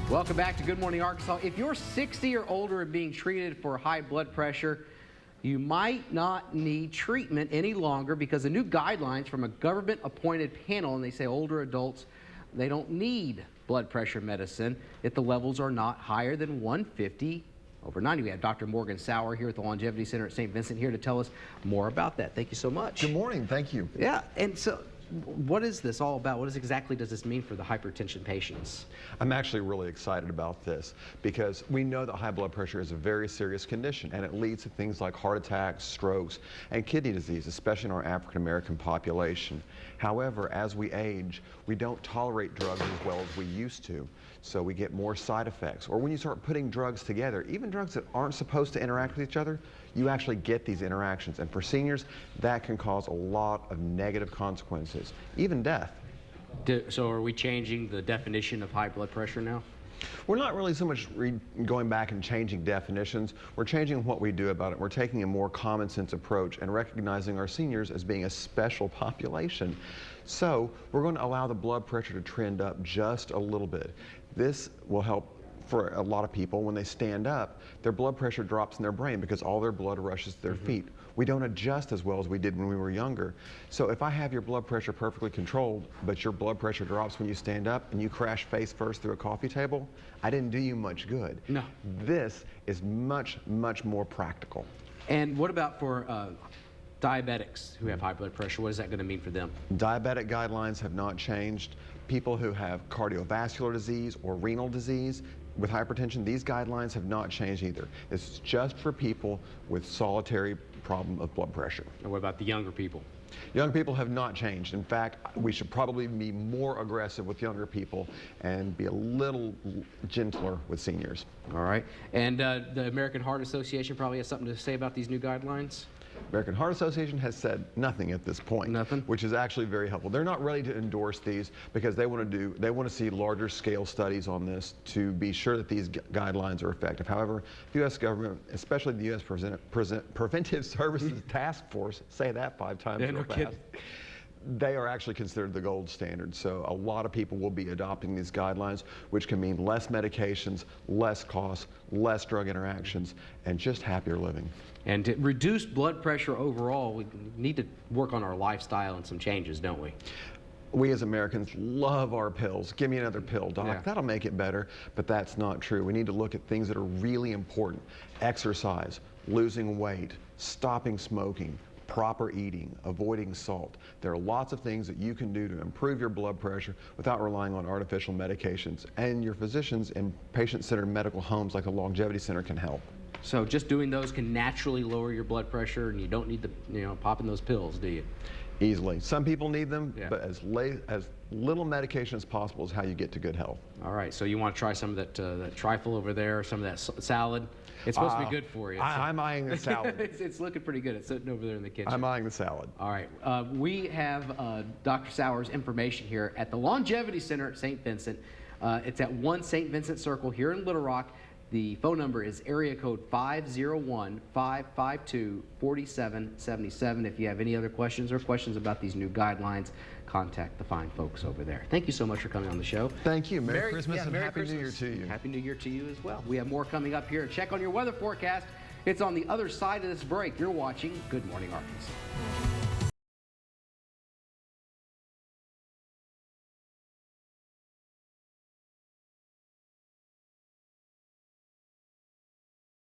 Welcome back to Good Morning Arkansas. If you're 60 or older and being treated for high blood pressure, you might not need treatment any longer because the new guidelines from a government-appointed panel, and they say older adults, they don't need blood pressure medicine if the levels are not higher than 150/90. We have Dr. Morgan Sauer here at the Longevity Center at St. Vincent here to tell us more about that. Thank you so much. Good morning. Thank you. Yeah, and so what is this all about? What exactly does this mean for the hypertension patients? I'm actually really excited about this because we know that high blood pressure is a very serious condition and it leads to things like heart attacks, strokes, and kidney disease, especially in our African American population. However, as we age, we don't tolerate drugs as well as we used to, so we get more side effects. Or when you start putting drugs together, even drugs that aren't supposed to interact with each other, you actually get these interactions. And for seniors, that can cause a lot of negative consequences, even death. So are we changing the definition of high blood pressure now? We're not really so much going back and changing definitions. We're changing what we do about it. We're taking a more common sense approach and recognizing our seniors as being a special population. So we're going to allow the blood pressure to trend up just a little bit. This will help for a lot of people. When they stand up, their blood pressure drops in their brain because all their blood rushes to their feet. We don't adjust as well as we did when we were younger. So if I have your blood pressure perfectly controlled, but your blood pressure drops when you stand up and you crash face first through a coffee table, I didn't do you much good. No. This is much, much more practical. And what about for diabetics who have high blood pressure? What is that going to mean for them? Diabetic guidelines have not changed. People who have cardiovascular disease or renal disease with hypertension, these guidelines have not changed either. It's just for people with solitary problem of blood pressure. And what about the younger people? Young people have not changed. In fact, we should probably be more aggressive with younger people and be a little gentler with seniors. All right. And the American Heart Association probably has something to say about these new guidelines? American Heart Association has said nothing at this point. Nothing? Which is actually very helpful. They're not ready to endorse these because they want to see larger scale studies on this to be sure that these guidelines are effective. However, the U.S. government, especially the U.S. Preventive Services Task Force, say that 5 times real fast. They are actually considered the gold standard. So a lot of people will be adopting these guidelines, which can mean less medications, less costs, less drug interactions, and just happier living. And to reduce blood pressure overall, we need to work on our lifestyle and some changes, don't we? We as Americans love our pills. Give me another pill, doc. Yeah. That'll make it better, but that's not true. We need to look at things that are really important. Exercise, losing weight, stopping smoking, proper eating, avoiding salt. There are lots of things that you can do to improve your blood pressure without relying on artificial medications. And your physicians in patient-centered medical homes like the Longevity Center can help. So just doing those can naturally lower your blood pressure, and you don't need to, popping those pills, do you? Easily. Some people need them, Yeah. but as little medication as possible is how you get to good health. All right. So you want to try some of that trifle over there, some of that salad? It's supposed to be good for you. I'm eyeing the salad. It's looking pretty good. It's sitting over there in the kitchen. I'm eyeing the salad. All right. We have Dr. Sauer's information here at the Longevity Center at St. Vincent. It's at 1 St. Vincent Circle here in Little Rock. The phone number is area code 501-552-4777. If you have any other questions or questions about these new guidelines, contact the fine folks over there. Thank you so much for coming on the show. Thank you. Merry Christmas and Merry Happy Christmas. New Year to you. Happy New Year to you as well. We have more coming up here. Check on your weather forecast. It's on the other side of this break. You're watching Good Morning Arkansas.